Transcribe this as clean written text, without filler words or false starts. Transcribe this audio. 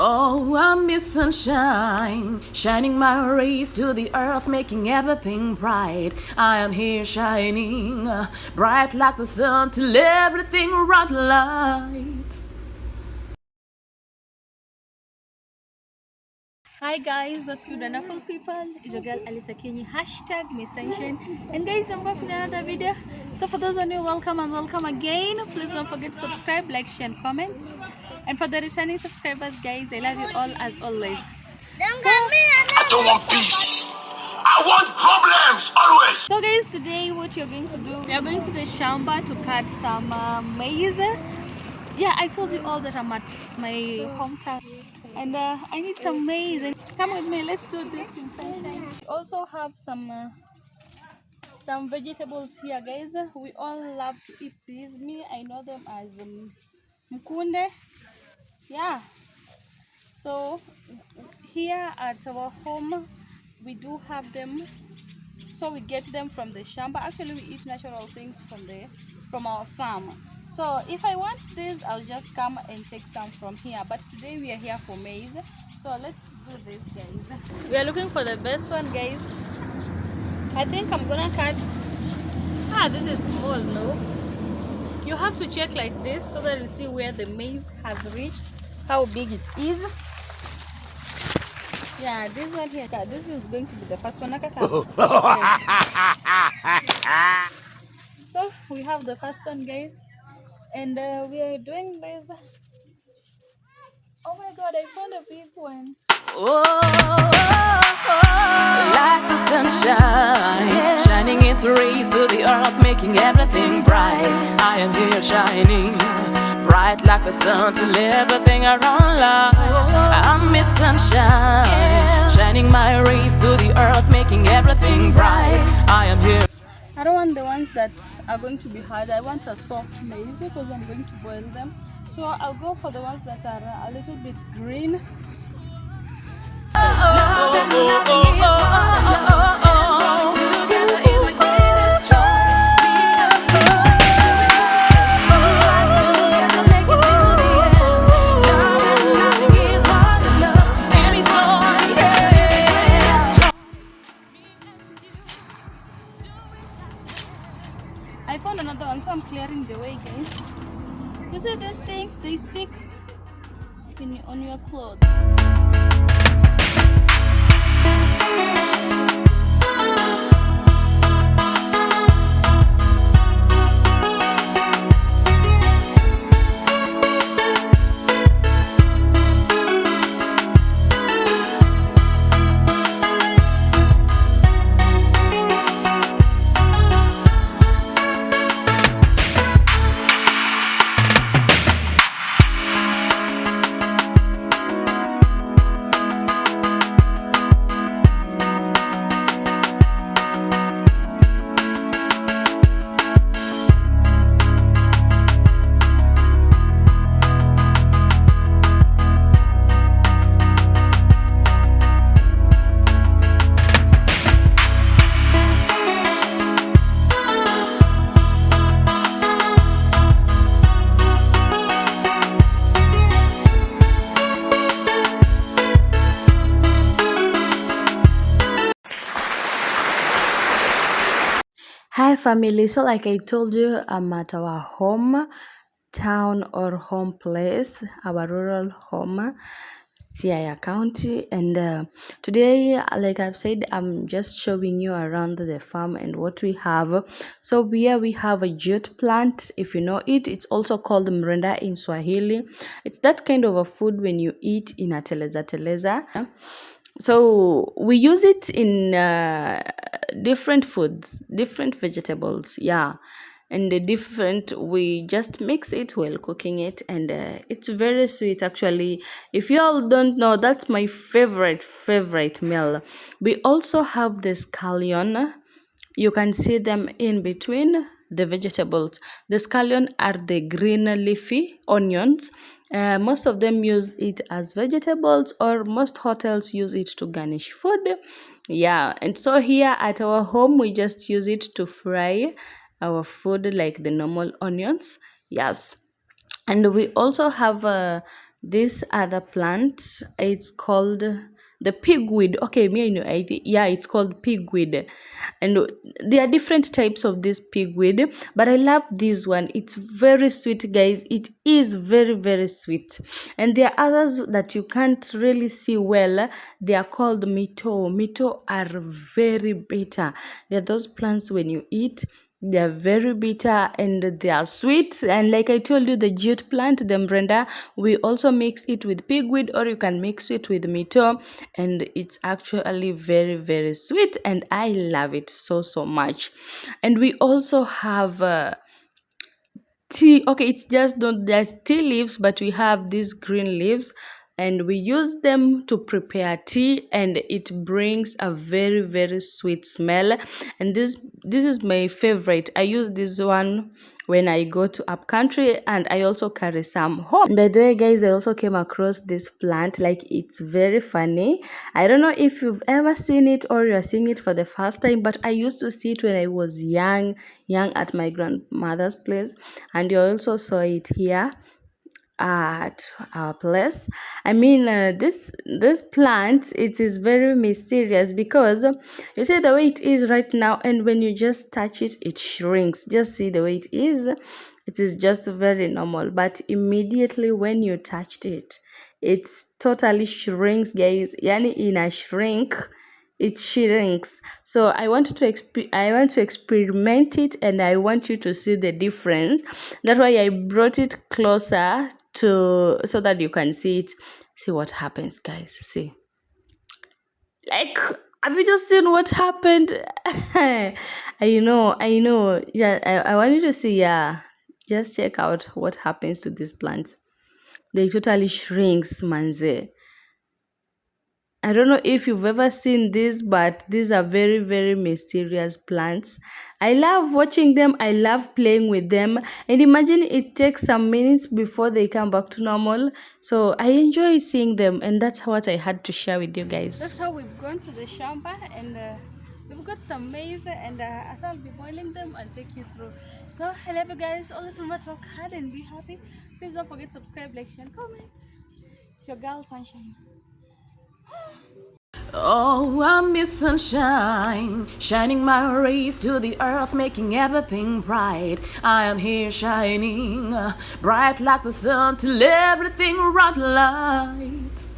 Oh, I'm Miss Sunshine, shining my rays to the earth, making everything bright. I am here shining, bright like the sun, till everything around lights. Hi guys, what's good wonderful people? It's your girl Alisa Kenyi, hashtag Miss Sunshine. And guys, I'm back with another video. So for those of you, welcome and welcome again. Please don't forget to subscribe, like, share and comment. And for the returning subscribers, guys, I love you all as always. I don't want peace. I want problems always. So guys, today what you're going to do, we are going to the shamba to cut some maize. Yeah, I told you all that I'm at my hometown and I need some maize. And come with me, let's do this thing. We also have some vegetables here, guys. We all love to eat these. Me, I know them as mkunde. Yeah. So here at our home, we do have them. So we get them from the shamba. Actually, we eat natural things from our farm. So if I want this, I'll just come and take some from here. But today we are here for maize. So let's do this, guys. We are looking for the best one, guys. I think I'm gonna cut. This is small, no? You have to check like this so that you see where the maize has reached, how big it is. Yeah, this one here, this is going to be the first one. Yes. So we have the first one, guys, and we are doing this. Oh my god, I found a big one. Oh, like the sunshine, shining its rays to the earth, making everything bright. I am here shining, bright like the sun, till everything around lights. I'm Miss Sunshine, shining my rays to the earth, making everything bright. I am here. I don't want the ones that are going to be hard. I want a soft maize because I'm going to boil them. So I'll go for the ones that are a little bit green. I found another one, so I'm clearing the way, guys. You see these things, they stick on your clothes. Hi family, so like I told you, I'm at our home town or home place, our rural home, Siaya County, and today, like I've said, I'm just showing you around the farm and what we have. So here we have a jute plant. If you know it, it's also called mrenda in Swahili. It's that kind of a food when you eat in a teleza. So we use it in different foods, different vegetables, yeah, and the different, we just mix it while cooking it, and it's very sweet actually. If you all don't know, that's my favorite meal. We also have the scallion. You can see them in between the vegetables. The scallion are the green leafy onions. Most of them use it as vegetables, or most hotels use it to garnish food. Yeah, and so here at our home, we just use it to fry our food like the normal onions. Yes. And we also have this other plant. It's called the pigweed. Okay, me I know. Yeah, it's called pigweed, and there are different types of this pigweed. But I love this one. It's very sweet, guys. It is very very sweet. And there are others that you can't really see well. They are called mito. Mito are very bitter. They're those plants when you eat, they are very bitter and they are sweet. And like I told you, the jute plant, the mrenda, we also mix it with pigweed, or you can mix it with mito, and it's actually very very sweet, and I love it so so much. And we also have tea. Okay, it's just not there's tea leaves, but we have these green leaves, and we use them to prepare tea, and it brings a very very sweet smell. And this is my favorite. I use this one when I go to up country, and I also carry some home. And by the way, guys, I also came across this plant. Like, it's very funny. I don't know if you've ever seen it or you're seeing it for the first time, but I used to see it when I was young at my grandmother's place, and you also saw it here at our place. I mean, this plant, it is very mysterious, because you see the way it is right now, and when you just touch it, it shrinks. Just see the way it is. It is just very normal, but immediately when you touched it, it totally shrinks, guys. Yani in a shrink, it shrinks. So I want to experiment it, and I want you to see the difference. That's why I brought it closer to so that you can see it. See what happens, guys. See, like, have you just seen what happened? I know. Yeah, I want you to see. Yeah, just check out what happens to these plants. They totally shrinks, manze. I don't know if you've ever seen this, but these are very, very mysterious plants. I love watching them. I love playing with them. And imagine it takes some minutes before they come back to normal. So I enjoy seeing them. And that's what I had to share with you guys. That's how we've gone to the shamba, and we've got some maize. And as I'll be boiling them, I'll take you through. So I love you guys. Always remember to work hard and be happy. Please don't forget to subscribe, like, share, and comment. It's your girl, Sunshine. Oh, I'm Miss Sunshine, shining my rays to the earth, making everything bright. I am here shining bright like the sun till everything around lights.